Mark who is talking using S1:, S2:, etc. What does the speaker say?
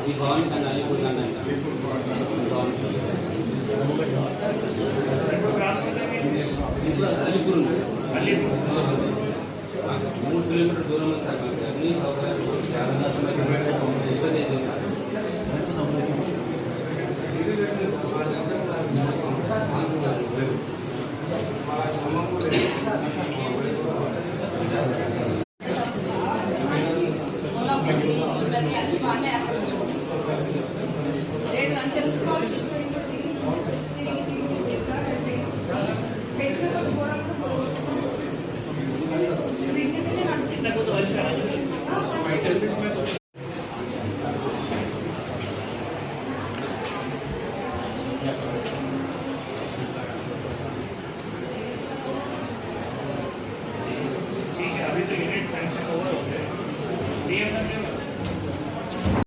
S1: ఈ భవన్ కన్నా అలీపూర్ కన్నా ఇప్పుడు అలీపూర్ ఉంది సార్. 3 కిలోమీటర్ దూరం ఉంది సార్. మాకు అన్ని సౌకర్యాలు చాలా ఇబ్బంది అవుతుంది సార్.
S2: Kita butuh aja.